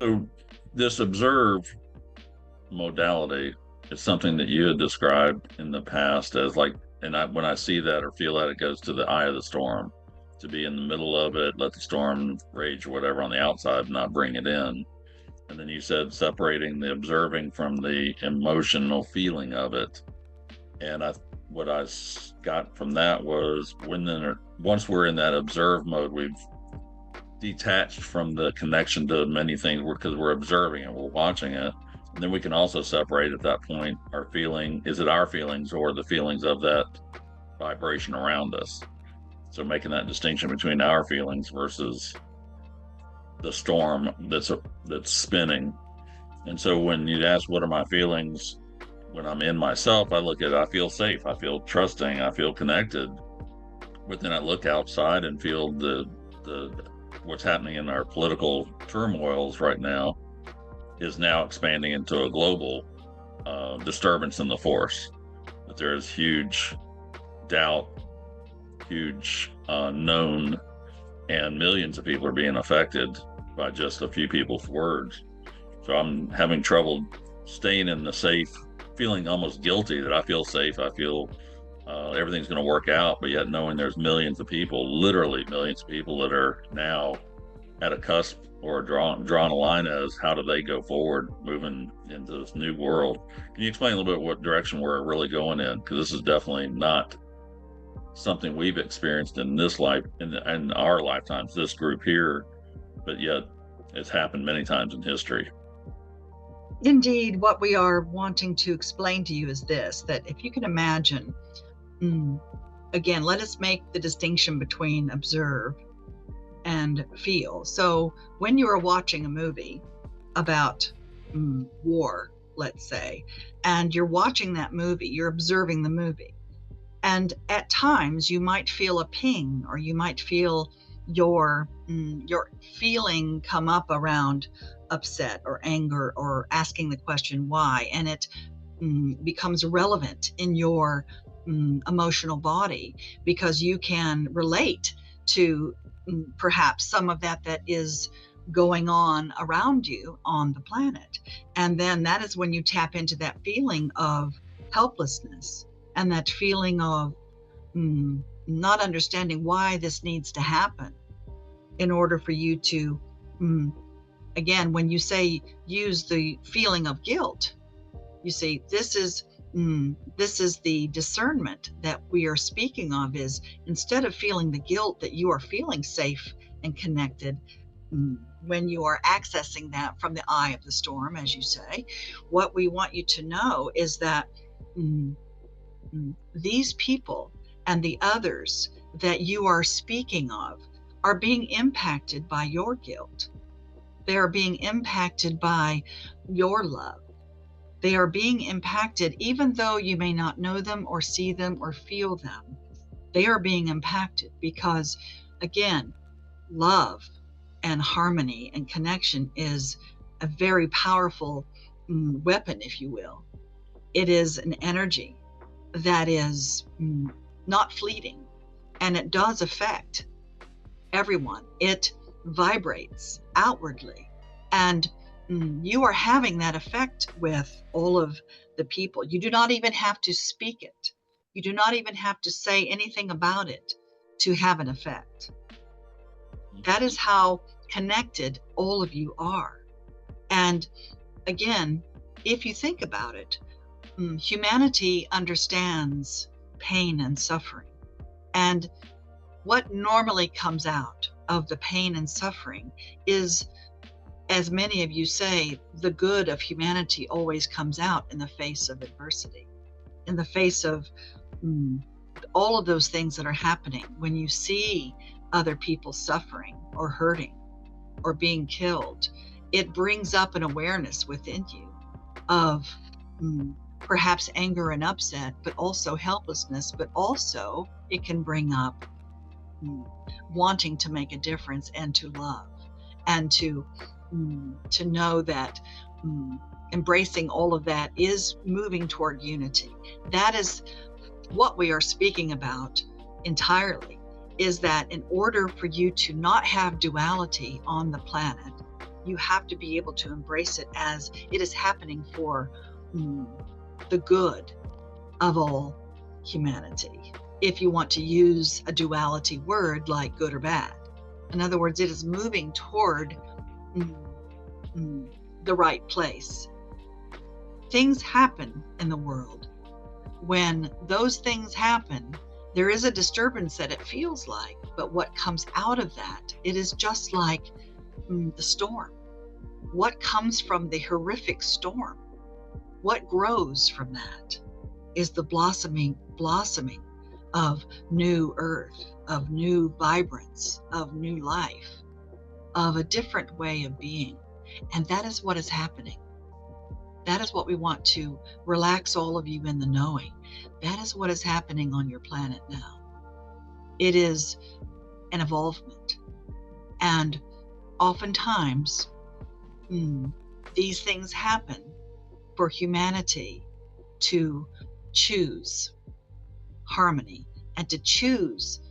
So this observe modality is something that you had described in the past as like, and when I see that or feel that, it goes to the eye of the storm, to be in the middle of it, let the storm rage or whatever on the outside, not bring it in. And then you said separating the observing from the emotional feeling of it. And what I got from that was once we're in that observe mode, we've detached from the connection to many things because we're observing it, we're watching it. And then we can also separate at that point our feeling, is it our feelings or the feelings of that vibration around us? So making that distinction between our feelings versus the storm that's spinning. And so when you ask what are my feelings when I'm in myself, I look at I feel safe, I feel trusting, I feel connected. But then I look outside and feel the what's happening in our political turmoils right now is now expanding into a global disturbance in the force. That there is huge doubt, huge unknown, and millions of people are being affected by just a few people's words. So I'm having trouble staying in the safe, feeling almost guilty that I feel safe. I feel everything's going to work out, but yet knowing there's millions of people, literally millions of people that are now at a cusp or drawn a line as how do they go forward moving into this new world. Can you explain a little bit what direction we're really going in? Because this is definitely not something we've experienced in this life, in our lifetimes, this group here, but yet it's happened many times in history. Indeed, what we are wanting to explain to you is this, that if you can imagine, again, let us make the distinction between observe and feel. So when you are watching a movie about war, let's say, and you're watching that movie, you're observing the movie. And at times you might feel a ping, or you might feel your feeling come up around upset or anger or asking the question why, and it becomes relevant in your emotional body because you can relate to perhaps some of that is going on around you on the planet. And then that is when you tap into that feeling of helplessness and that feeling of not understanding why this needs to happen in order for you to, again, when you say use the feeling of guilt, you see, this is the discernment that we are speaking of, is instead of feeling the guilt that you are feeling safe and connected, when you are accessing that from the eye of the storm, as you say, what we want you to know is that these people and the others that you are speaking of are being impacted by your guilt. They are being impacted by your love. They are being impacted, even though you may not know them or see them or feel them. They are being impacted because, again, love and harmony and connection is a very powerful weapon, if you will. It is an energy that is not fleeting, and it does affect everyone. It vibrates outwardly, and you are having that effect with all of the people. You do not even have to speak it. You do not even have to say anything about it to have an effect. That is how connected all of you are. And again, if you think about it, humanity understands pain and suffering. And what normally comes out of the pain and suffering is, as many of you say, the good of humanity always comes out in the face of adversity, in the face of all of those things that are happening. When you see other people suffering or hurting or being killed, it brings up an awareness within you of perhaps anger and upset, but also helplessness, but also it can bring up wanting to make a difference and to love and to know that embracing all of that is moving toward unity. That is what we are speaking about entirely, is that in order for you to not have duality on the planet, You have to be able to embrace it as it is happening for the good of all humanity. If you want to use a duality word like good or bad. In other words, it is moving toward the right place. Things happen in the world. When those things happen, there is a disturbance that it feels like, but what comes out of that, it is just like the storm. What comes from the horrific storm? What grows from that is the blossoming of new earth, of new vibrance, of new life, of a different way of being. And that is what is happening. That is what we want to relax all of you in the knowing. That is what is happening on your planet now. It is an evolvement. And oftentimes, these things happen for humanity to choose harmony and to choose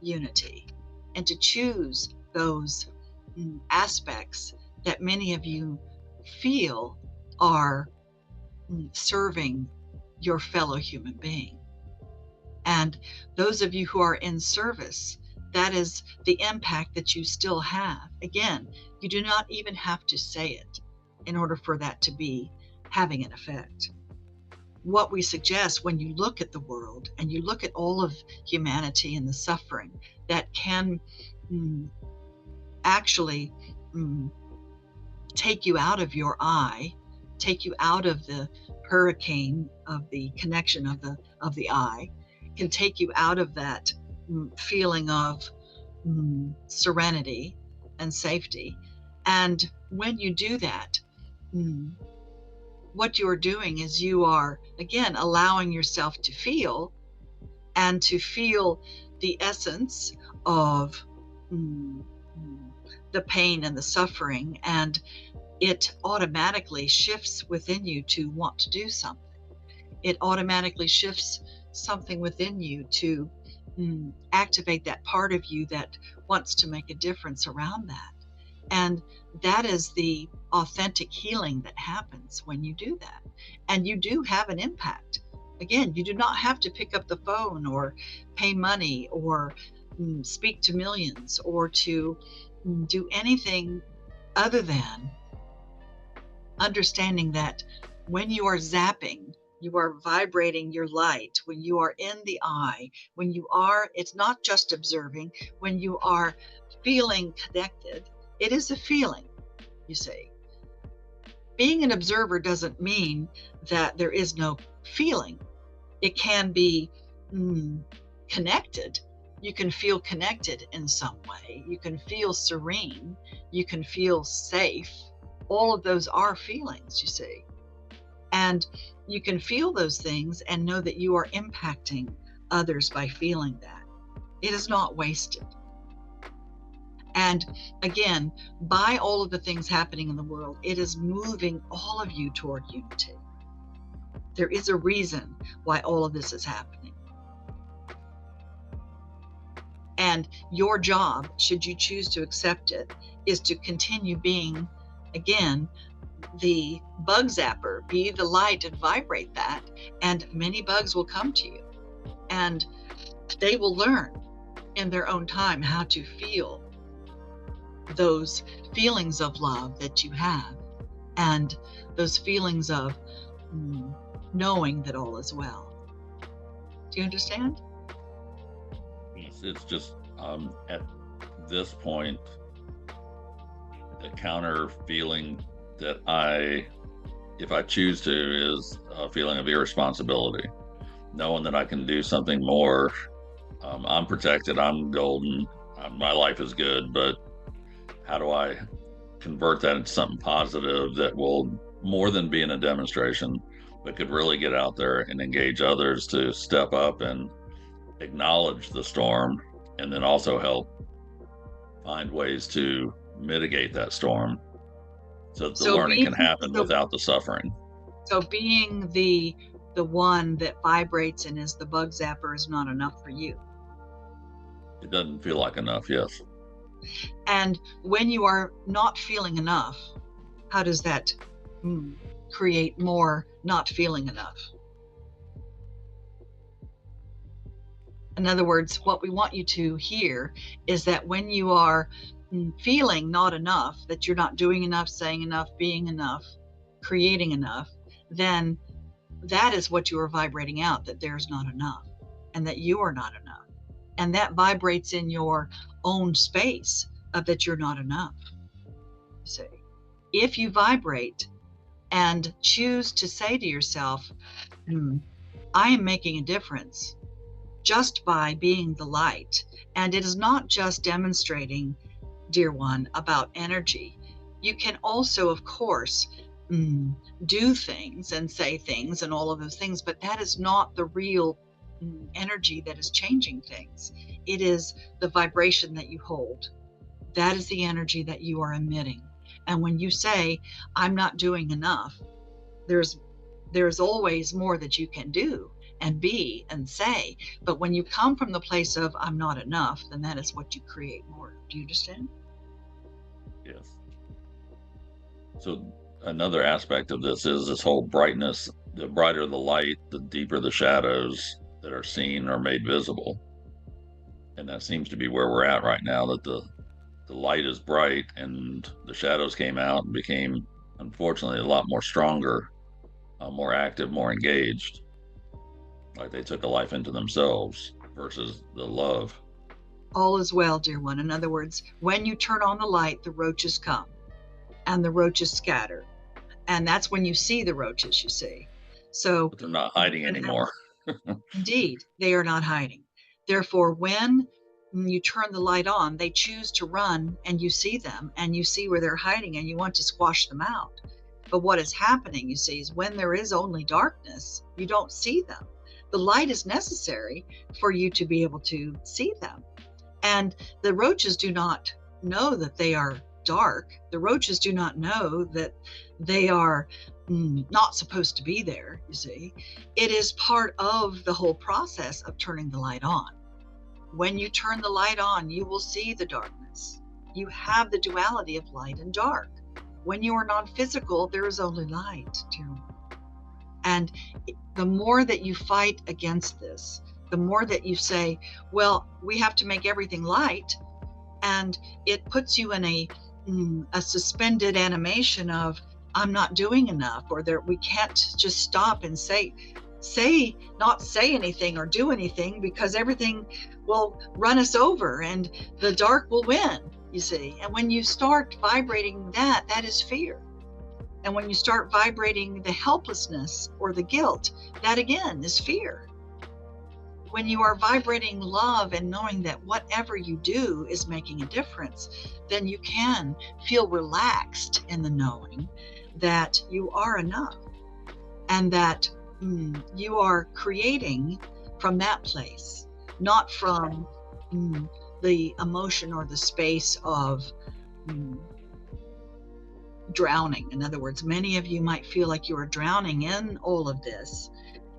unity and to choose those aspects that many of you feel are serving your fellow human being. And those of you who are in service, that is the impact that you still have. Again, you do not even have to say it in order for that to be having an effect. What we suggest when you look at the world and you look at all of humanity and the suffering that can actually take you out of your eye, take you out of the hurricane of the connection of the eye, can take you out of that feeling of serenity and safety. And when you do that, what you are doing is you are, again, allowing yourself to feel and to feel the essence of the pain and the suffering, and it automatically shifts within you to want to do something. It automatically shifts something within you to activate that part of you that wants to make a difference around that. And that is the authentic healing that happens when you do that. And you do have an impact. Again, you do not have to pick up the phone or pay money or speak to millions or to do anything other than understanding that when you are zapping, you are vibrating your light, when you are in the eye, when you are, it's not just observing, when you are feeling connected, it is a feeling, you see. Being an observer doesn't mean that there is no feeling. It can be connected. You can feel connected in some way. You can feel serene. You can feel safe. All of those are feelings, you see. And you can feel those things and know that you are impacting others by feeling that. It is not wasted. And again, by all of the things happening in the world, it is moving all of you toward unity. There is a reason why all of this is happening. And your job, should you choose to accept it, is to continue being, again, the bug zapper, be the light and vibrate that, and many bugs will come to you. And they will learn in their own time how to feel those feelings of love that you have and those feelings of knowing that all is well. Do you understand? It's just at this point, the counter feeling that if I choose to, is a feeling of irresponsibility, knowing that I can do something more. I'm protected, I'm golden, my life is good, but how do I convert that into something positive that will more than be in a demonstration, but could really get out there and engage others to step up and acknowledge the storm, and then also help find ways to mitigate that storm so that the learning can happen without the suffering. So being the one that vibrates and is the bug zapper is not enough for you. It doesn't feel like enough, yes. And when you are not feeling enough, how does that create more not feeling enough? In other words, what we want you to hear is that when you are feeling not enough, that you're not doing enough, saying enough, being enough, creating enough, then that is what you are vibrating out, that there's not enough and that you are not enough. And that vibrates in your own space of that you're not enough. See, if you vibrate and choose to say to yourself, I am making a difference just by being the light. And it is not just demonstrating, dear one, about energy. You can also, of course, do things and say things and all of those things, but that is not the real energy that is changing things. It is the vibration that you hold. That is the energy that you are emitting. And when you say, I'm not doing enough, there's always more that you can do and be and say. But when you come from the place of I'm not enough, then that is what you create more. Do you understand? Yes. So another aspect of this is this whole brightness. The brighter the light, the deeper the shadows that are seen or made visible. And that seems to be where we're at right now, that the light is bright and the shadows came out and became, unfortunately, a lot more stronger, more active, more engaged. Like they took a life into themselves versus the love. All is well, dear one. In other words, when you turn on the light, the roaches come and the roaches scatter. And that's when you see the roaches, you see. So But they're not hiding anymore. Indeed, they are not hiding. Therefore, when you turn the light on, they choose to run and you see them and you see where they're hiding and you want to squash them out. But what is happening, you see, is when there is only darkness, you don't see them. The light is necessary for you to be able to see them. And the roaches do not know that they are dark. The roaches do not know that they are not supposed to be there, you see. It is part of the whole process of turning the light on. When you turn the light on, you will see the darkness. You have the duality of light and dark. When you are non-physical, there is only light, dear one. And the more that you fight against this, the more that you say, well, we have to make everything light, and it puts you in a suspended animation of, I'm not doing enough, or that we can't just stop and not say anything or do anything, because everything will run us over and the dark will win, you see. And when you start vibrating that is fear. And when you start vibrating the helplessness or the guilt, that again is fear. When you are vibrating love and knowing that whatever you do is making a difference, then you can feel relaxed in the knowing that you are enough and that you are creating from that place, not from the emotion or the space of drowning. In other words, many of you might feel like you are drowning in all of this.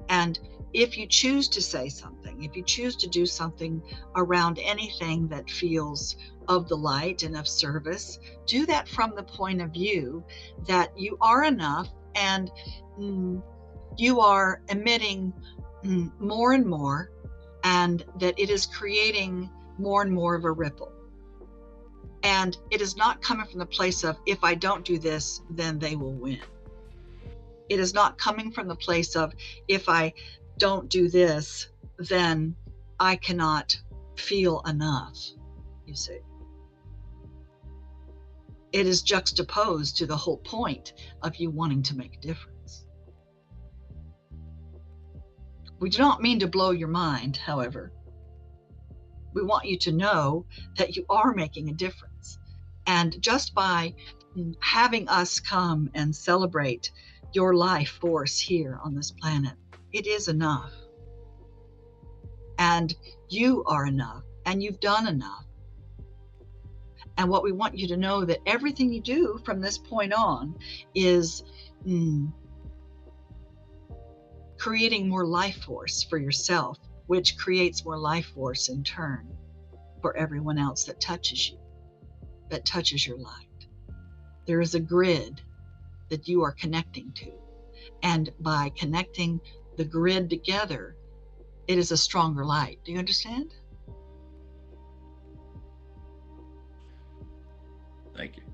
And if you choose to say something, if you choose to do something around anything that feels of the light and of service, do that from the point of view that you are enough and you are emitting more and more, and that it is creating more and more of a ripple. And it is not coming from the place of, if I don't do this, then they will win. It is not coming from the place of, if I don't do this, then I cannot feel enough, you see. It is juxtaposed to the whole point of you wanting to make a difference. We do not mean to blow your mind, however. We want you to know that you are making a difference. And just by having us come and celebrate your life force here on this planet, it is enough. And you are enough, and you've done enough. And what we want you to know, that everything you do from this point on is creating more life force for yourself, which creates more life force in turn for everyone else that touches you. that touches your light. There is a grid that you are connecting to. And by connecting the grid together, it is a stronger light. Do you understand? Thank you.